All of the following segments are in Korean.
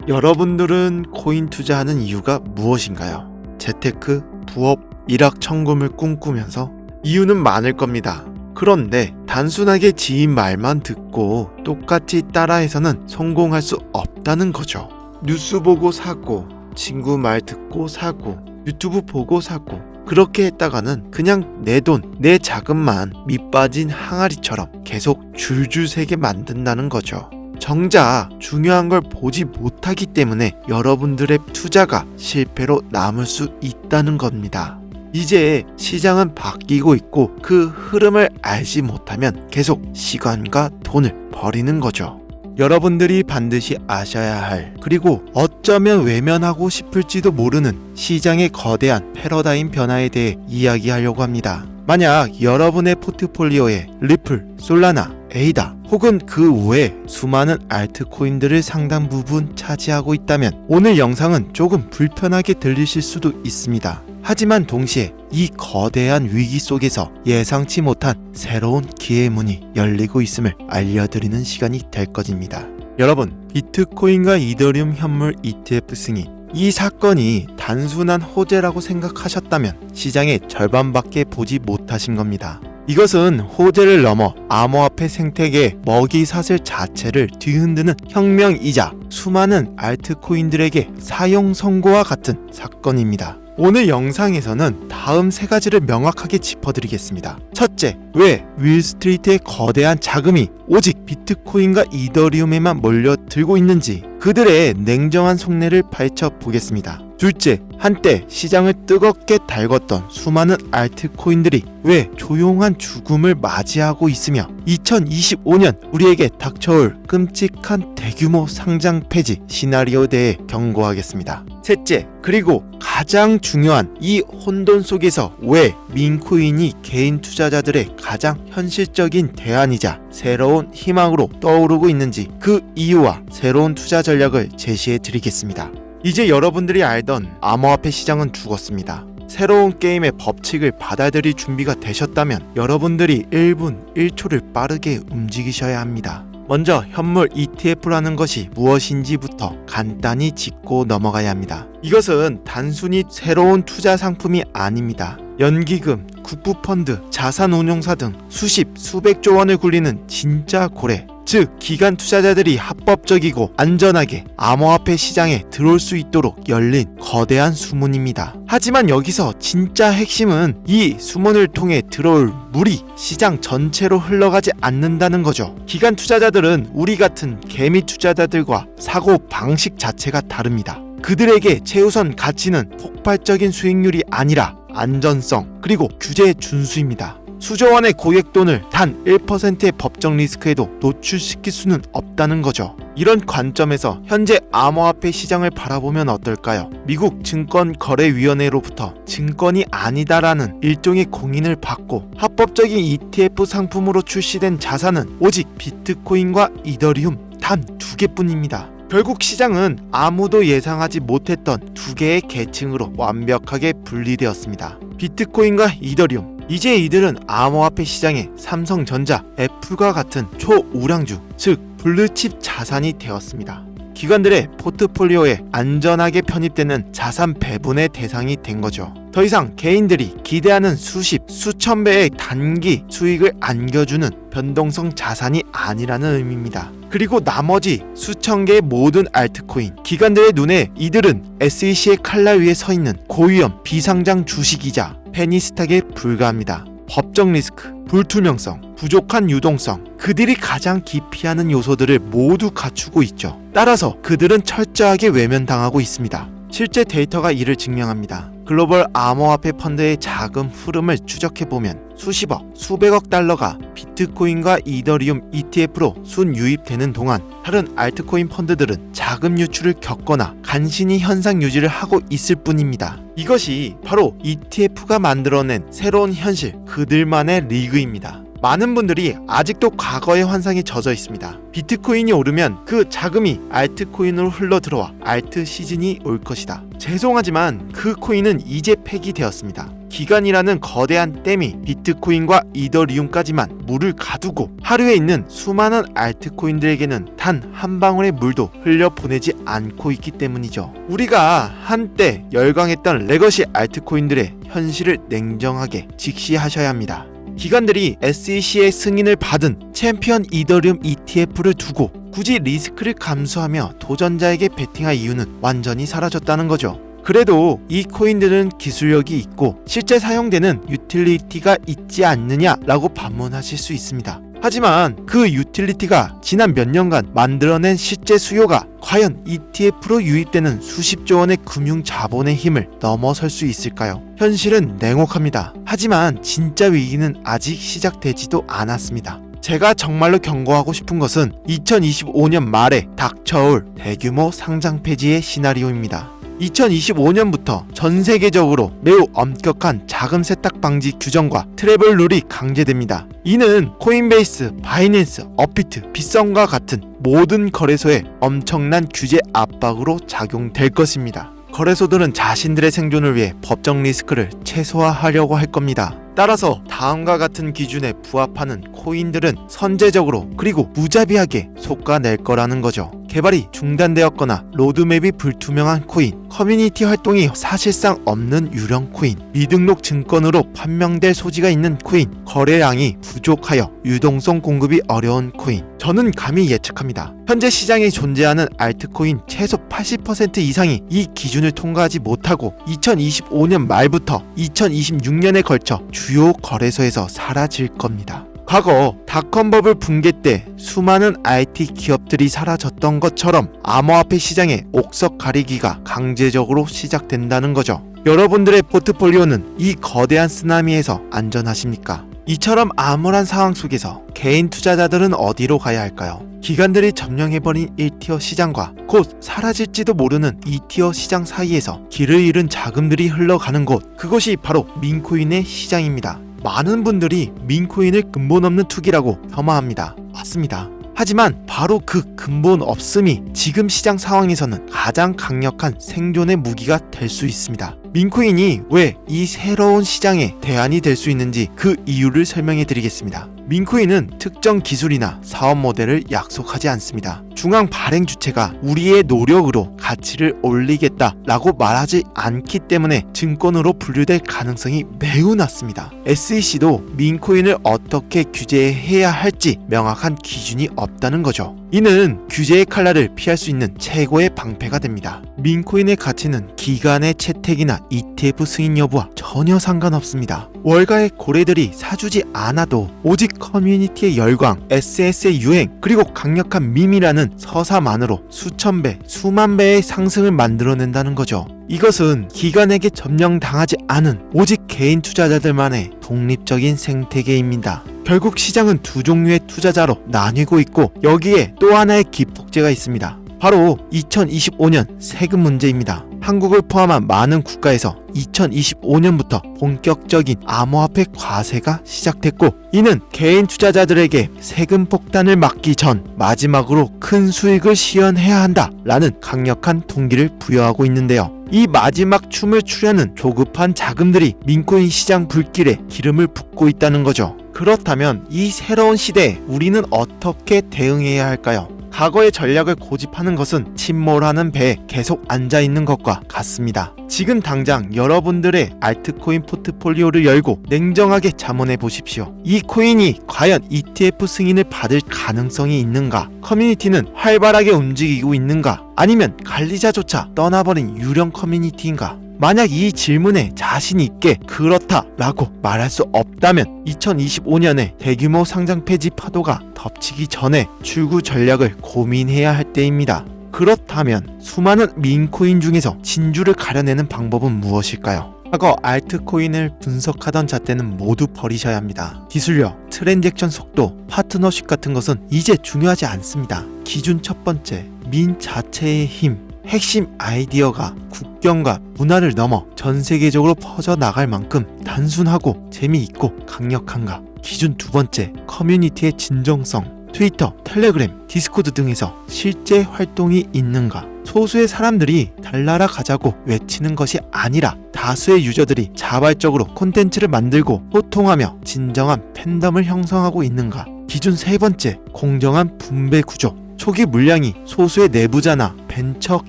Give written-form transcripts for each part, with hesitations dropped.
여러분들은 코인 투자하는 이유가 무엇인가요? 재테크, 부업, 일확천금을 꿈꾸면서 이유는 많을 겁니다. 그런데 단순하게 지인 말만 듣고 똑같이 따라해서는 성공할 수 없다는 거죠. 뉴스 보고 사고, 친구 말 듣고 사고, 유튜브 보고 사고, 그렇게 했다가는 그냥 내 돈, 내 자금만 밑빠진 항아리처럼 계속 줄줄 새게 만든다는 거죠. 정작 중요한 걸 보지 못하기 때문에 여러분들의 투자가 실패로 남을 수 있다는 겁니다. 이제 시장은 바뀌고 있고 그 흐름을 알지 못하면 계속 시간과 돈을 버리는 거죠. 여러분들이 반드시 아셔야 할, 그리고 어쩌면 외면하고 싶을지도 모르는 시장의 거대한 패러다임 변화에 대해 이야기하려고 합니다. 만약 여러분의 포트폴리오에 리플, 솔라나, 에이다 혹은 그 외에 수많은 알트코인들을 상당 부분 차지하고 있다면 오늘 영상은 조금 불편하게 들리실 수도 있습니다. 하지만 동시에 이 거대한 위기 속에서 예상치 못한 새로운 기회의 문이 열리고 있음을 알려드리는 시간이 될 것입니다. 여러분, 비트코인과 이더리움 현물 ETF 승인, 이 사건이 단순한 호재라고 생각하셨다면 시장의 절반밖에 보지 못하신 겁니다. 이것은 호재를 넘어 암호화폐 생태계의 먹이사슬 자체를 뒤흔드는 혁명이자 수많은 알트코인들에게 사용 선고와 같은 사건입니다. 오늘 영상에서는 다음 세 가지를 명확하게 짚어드리겠습니다. 첫째, 왜 윌스트리트의 거대한 자금이 오직 비트코인과 이더리움에만 몰려들고 있는지 그들의 냉정한 속내를 파헤쳐보겠습니다. 둘째, 한때 시장을 뜨겁게 달궜던 수많은 알트코인들이 왜 조용한 죽음을 맞이하고 있으며 2025년 우리에게 닥쳐올 끔찍한 대규모 상장 폐지 시나리오에 대해 경고하겠습니다. 셋째, 그리고 가장 중요한 이 혼돈 속에서 왜 민코인이 개인 투자자들의 가장 현실적인 대안이자 새로운 희망으로 떠오르고 있는지 그 이유와 새로운 투자 전략을 제시해 드리겠습니다. 이제 여러분들이 알던 암호화폐 시장은 죽었습니다. 새로운 게임의 법칙을 받아들일 준비가 되셨다면 여러분들이 1분 1초를 빠르게 움직이셔야 합니다. 먼저 현물 ETF라는 것이 무엇인지부터 간단히 짚고 넘어가야 합니다. 이것은 단순히 새로운 투자 상품이 아닙니다. 연기금, 국부펀드, 자산운용사 등 수백조 원을 굴리는 진짜 고래, 즉 기관 투자자들이 합법적이고 안전하게 암호화폐 시장에 들어올 수 있도록 열린 거대한 수문입니다. 하지만 여기서 진짜 핵심은 이 수문을 통해 들어올 물이 시장 전체로 흘러가지 않는다는 거죠. 기관 투자자들은 우리 같은 개미 투자자들과 사고 방식 자체가 다릅니다. 그들에게 최우선 가치는 폭발적인 수익률이 아니라 안전성 그리고 규제의 준수입니다. 수조 원의 고액돈을 단 1%의 법정 리스크에도 노출시킬 수는 없다는 거죠. 이런 관점에서 현재 암호화폐 시장을 바라보면 어떨까요? 미국 증권거래위원회로부터 증권이 아니다라는 일종의 공인을 받고 합법적인 ETF 상품으로 출시된 자산은 오직 비트코인과 이더리움 단 2개뿐입니다. 결국 시장은 아무도 예상하지 못했던 2개의 계층으로 완벽하게 분리되었습니다. 비트코인과 이더리움. 이제 이들은 암호화폐 시장의 삼성전자, 애플과 같은 초우량주, 즉 블루칩 자산이 되었습니다. 기관들의 포트폴리오에 안전하게 편입되는 자산 배분의 대상이 된 거죠. 더 이상 개인들이 기대하는 수천 배의 단기 수익을 안겨주는 변동성 자산이 아니라는 의미입니다. 그리고 나머지 수천 개의 모든 알트코인, 기관들의 눈에 이들은 SEC의 칼날 위에 서 있는 고위험 비상장 주식이자 페니스탁에 불과합니다. 법정 리스크, 불투명성, 부족한 유동성, 그들이 가장 기피하는 요소들을 모두 갖추고 있죠. 따라서 그들은 철저하게 외면당하고 있습니다. 실제 데이터가 이를 증명합니다. 글로벌 암호화폐 펀드의 자금 흐름을 추적해보면 수십억, 수백억 달러가 비트코인과 이더리움 ETF로 순유입되는 동안 다른 알트코인 펀드들은 자금 유출을 겪거나 간신히 현상 유지를 하고 있을 뿐입니다. 이것이 바로 ETF가 만들어낸 새로운 현실, 그들만의 리그입니다. 많은 분들이 아직도 과거의 환상에 젖어 있습니다. 비트코인이 오르면 그 자금이 알트코인으로 흘러들어와 알트 시즌이 올 것이다. 죄송하지만 그 코인은 이제 폐기되었습니다. 기간이라는 거대한 댐이 비트코인과 이더리움까지만 물을 가두고 하루에 있는 수많은 알트코인들에게는 단 한 방울의 물도 흘려보내지 않고 있기 때문이죠. 우리가 한때 열광했던 레거시 알트코인들의 현실을 냉정하게 직시하셔야 합니다. 기관들이 SEC의 승인을 받은 챔피언 이더리움 ETF를 두고 굳이 리스크를 감수하며 도전자에게 베팅할 이유는 완전히 사라졌다는 거죠. 그래도 이 코인들은 기술력이 있고 실제 사용되는 유틸리티가 있지 않느냐라고 반문하실 수 있습니다. 하지만 그 유틸리티가 지난 몇 년간 만들어낸 실제 수요가 과연 ETF로 유입되는 수십조 원의 금융 자본의 힘을 넘어설 수 있을까요? 현실은 냉혹합니다. 하지만 진짜 위기는 아직 시작되지도 않았습니다. 제가 정말로 경고하고 싶은 것은 2025년 말에 닥쳐올 대규모 상장 폐지의 시나리오입니다. 2025년부터 전 세계적으로 매우 엄격한 자금 세탁 방지 규정과 트래블 룰이 강제됩니다. 이는 코인베이스, 바이낸스, 업비트, 빗썸과 같은 모든 거래소에 엄청난 규제 압박으로 작용될 것입니다. 거래소들은 자신들의 생존을 위해 법적 리스크를 최소화하려고 할 겁니다. 따라서 다음과 같은 기준에 부합하는 코인들은 선제적으로 그리고 무자비하게 솎아낼 거라는 거죠. 개발이 중단되었거나 로드맵이 불투명한 코인, 커뮤니티 활동이 사실상 없는 유령 코인, 미등록 증권으로 판명될 소지가 있는 코인, 거래량이 부족하여 유동성 공급이 어려운 코인. 저는 감히 예측합니다. 현재 시장에 존재하는 알트코인 최소 80% 이상이 이 기준을 통과하지 못하고 2025년 말부터 2026년에 걸쳐 주요 거래소에서 사라질 겁니다. 과거 닷컴 버블 붕괴 때 수많은 IT 기업들이 사라졌던 것처럼 암호화폐 시장의 옥석 가리기가 강제적으로 시작된다는 거죠. 여러분들의 포트폴리오는 이 거대한 쓰나미에서 안전하십니까? 이처럼 암울한 상황 속에서 개인 투자자들은 어디로 가야 할까요? 기관들이 점령해버린 1티어 시장과 곧 사라질지도 모르는 2티어 시장 사이에서 길을 잃은 자금들이 흘러가는 곳, 그것이 바로 민코인의 시장입니다. 많은 분들이 민코인을 근본 없는 투기라고 폄하합니다. 맞습니다. 하지만 바로 그 근본 없음이 지금 시장 상황에서는 가장 강력한 생존의 무기가 될 수 있습니다. 민코인이 왜 이 새로운 시장의 대안이 될 수 있는지 그 이유를 설명해 드리겠습니다. 민코인은 특정 기술이나 사업 모델을 약속하지 않습니다. 중앙 발행 주체가 우리의 노력으로 가치를 올리겠다라고 말하지 않기 때문에 증권으로 분류될 가능성이 매우 낮습니다. SEC도 민코인을 어떻게 규제해야 할지 명확한 기준이 없다는 거죠. 이는 규제의 칼날을 피할 수 있는 최고의 방패가 됩니다. 민코인의 가치는 기간의 채택이나 ETF 승인 여부와 전혀 상관없습니다. 월가의 고래들이 사주지 않아도 오직 커뮤니티의 열광, SNS의 유행, 그리고 강력한 밈이라는 서사만으로 수천 배, 수만 배의 상승을 만들어낸다는 거죠. 이것은 기관에게 점령당하지 않은 오직 개인 투자자들만의 독립적인 생태계입니다. 결국 시장은 두 종류의 투자자로 나뉘고 있고 여기에 또 하나의 기폭제가 있습니다. 바로 2025년 세금 문제입니다. 한국을 포함한 많은 국가에서 2025년부터 본격적인 암호화폐 과세가 시작됐고 이는 개인 투자자들에게 세금 폭탄을 막기 전 마지막으로 큰 수익을 실현해야 한다라는 강력한 동기를 부여하고 있는데요. 이 마지막 춤을 추려는 조급한 자금들이 민코인 시장 불길에 기름을 붓고 있다는 거죠. 그렇다면 이 새로운 시대에 우리는 어떻게 대응해야 할까요? 과거의 전략을 고집하는 것은 침몰하는 배에 계속 앉아있는 것과 같습니다. 지금 당장 여러분들의 알트코인 포트폴리오를 열고 냉정하게 자문해 보십시오. 이 코인이 과연 ETF 승인을 받을 가능성이 있는가? 커뮤니티는 활발하게 움직이고 있는가? 아니면 관리자조차 떠나버린 유령 커뮤니티인가? 만약 이 질문에 자신 있게 그렇다라고 말할 수 없다면 2025년에 대규모 상장 폐지 파도가 덮치기 전에 출구 전략을 고민해야 할 때입니다. 그렇다면 수많은 민코인 중에서 진주를 가려내는 방법은 무엇일까요? 과거 알트코인을 분석하던 잣대는 모두 버리셔야 합니다. 기술력, 트랜잭션 속도, 파트너십 같은 것은 이제 중요하지 않습니다. 기준 첫 번째, 민 자체의 힘. 핵심 아이디어가 국경과 문화를 넘어 전 세계적으로 퍼져나갈 만큼 단순하고 재미있고 강력한가. 기준 두 번째, 커뮤니티의 진정성. 트위터, 텔레그램, 디스코드 등에서 실제 활동이 있는가. 소수의 사람들이 달나라 가자고 외치는 것이 아니라 다수의 유저들이 자발적으로 콘텐츠를 만들고 소통하며 진정한 팬덤을 형성하고 있는가. 기준 세 번째, 공정한 분배 구조. 초기 물량이 소수의 내부자나 벤처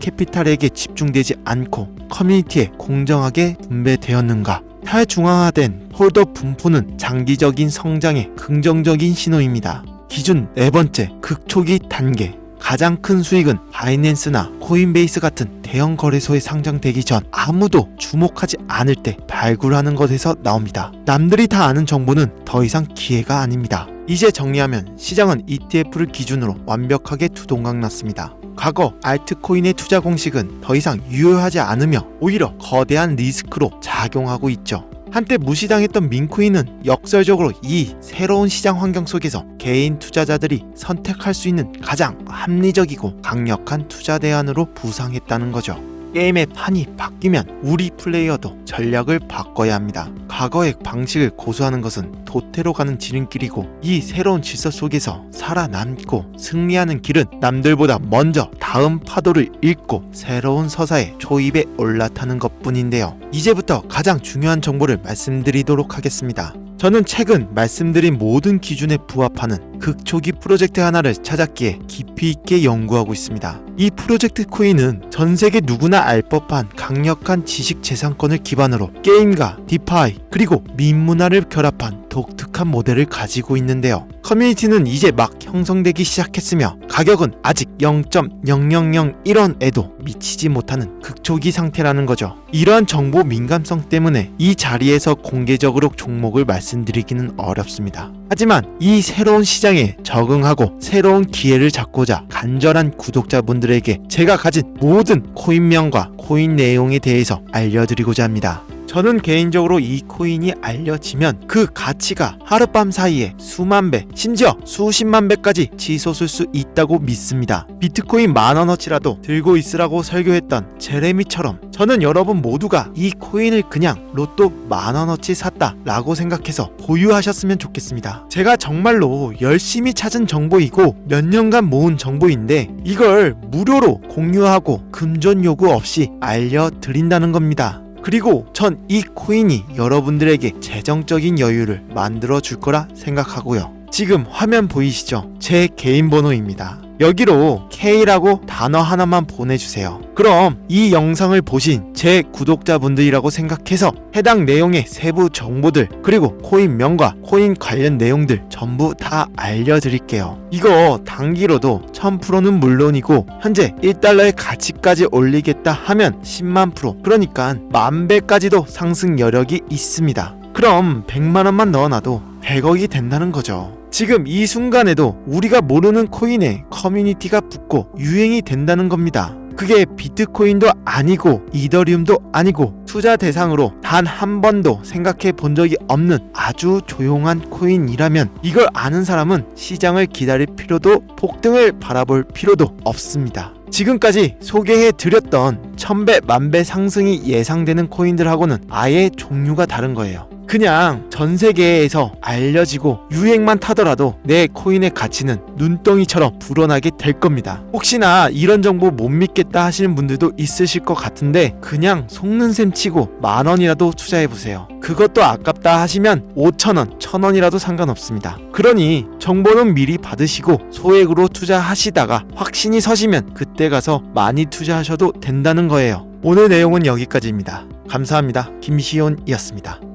캐피탈에게 집중되지 않고 커뮤니티에 공정하게 분배되었는가. 탈중앙화된 홀더 분포는 장기적인 성장의 긍정적인 신호입니다. 기준 네 번째, 극초기 단계. 가장 큰 수익은 바이낸스나 코인베이스 같은 대형 거래소에 상장되기 전 아무도 주목하지 않을 때 발굴하는 것에서 나옵니다. 남들이 다 아는 정보는 더 이상 기회가 아닙니다. 이제 정리하면 시장은 ETF를 기준으로 완벽하게 두동강 났습니다. 과거 알트코인의 투자 공식은 더 이상 유효하지 않으며 오히려 거대한 리스크로 작용하고 있죠. 한때 무시당했던 민코인은 역설적으로 이 새로운 시장 환경 속에서 개인 투자자들이 선택할 수 있는 가장 합리적이고 강력한 투자 대안으로 부상했다는 거죠. 게임의 판이 바뀌면 우리 플레이어도 전략을 바꿔야 합니다. 과거의 방식을 고수하는 것은 도태로 가는 지름길이고 이 새로운 질서 속에서 살아남고 승리하는 길은 남들보다 먼저 다음 파도를 읽고 새로운 서사의 초입에 올라타는 것뿐인데요. 이제부터 가장 중요한 정보를 말씀드리도록 하겠습니다. 저는 최근 말씀드린 모든 기준에 부합하는 극초기 프로젝트 하나를 찾았기에 깊이 있게 연구하고 있습니다. 이 프로젝트 코인은 전 세계 누구나 알 법한 강력한 지식 재산권을 기반으로 게임과 디파이 그리고 민문화를 결합한 독특한 모델을 가지고 있는데요. 커뮤니티는 이제 막 형성되기 시작했으며 가격은 아직 0.0001원에도 미치지 못하는 극초기 상태라는 거죠. 이러한 정보 민감성 때문에 이 자리에서 공개적으로 종목을 말씀드리기는 어렵습니다. 하지만 이 새로운 시장에 적응하고 새로운 기회를 잡고자 간절한 구독자분들에게 제가 가진 모든 코인명과 코인 내용에 대해서 알려드리고자 합니다. 저는 개인적으로 이 코인이 알려지면 그 가치가 하룻밤 사이에 수만 배, 심지어 수십만 배까지 치솟을 수 있다고 믿습니다. 비트코인 10,000원어치라도 들고 있으라고 설교했던 제레미처럼 저는 여러분 모두가 이 코인을 그냥 로또 10,000원어치 샀다 라고 생각해서 보유하셨으면 좋겠습니다. 제가 정말로 열심히 찾은 정보이고 몇 년간 모은 정보인데 이걸 무료로 공유하고 금전 요구 없이 알려드린다는 겁니다. 그리고 전 이 코인이 여러분들에게 재정적인 여유를 만들어 줄 거라 생각하고요. 지금 화면 보이시죠? 제 개인 번호입니다. 여기로 K라고 단어 하나만 보내주세요. 그럼 이 영상을 보신 제 구독자분들이라고 생각해서 해당 내용의 세부 정보들 그리고 코인명과 코인 관련 내용들 전부 다 알려드릴게요. 이거 단기로도 1000%는 물론이고 현재 1달러의 가치까지 올리겠다 하면 10만% 그러니까 10,000배까지도 상승 여력이 있습니다. 그럼 100만원만 넣어놔도 100억이 된다는 거죠. 지금 이 순간에도 우리가 모르는 코인에 커뮤니티가 붙고 유행이 된다는 겁니다. 그게 비트코인도 아니고 이더리움도 아니고 투자 대상으로 단 한 번도 생각해 본 적이 없는 아주 조용한 코인이라면 이걸 아는 사람은 시장을 기다릴 필요도 폭등을 바라볼 필요도 없습니다. 지금까지 소개해 드렸던 1000배, 10,000배 상승이 예상되는 코인들하고는 아예 종류가 다른 거예요. 그냥 전 세계에서 알려지고 유행만 타더라도 내 코인의 가치는 눈덩이처럼 불어나게 될 겁니다. 혹시나 이런 정보 못 믿겠다 하시는 분들도 있으실 것 같은데 그냥 속는 셈 치고 10,000원이라도 투자해보세요. 그것도 아깝다 하시면 5,000원, 1,000원이라도 상관없습니다. 그러니 정보는 미리 받으시고 소액으로 투자하시다가 확신이 서시면 그때 가서 많이 투자하셔도 된다는 거예요. 오늘 내용은 여기까지입니다. 감사합니다. 김시온이었습니다.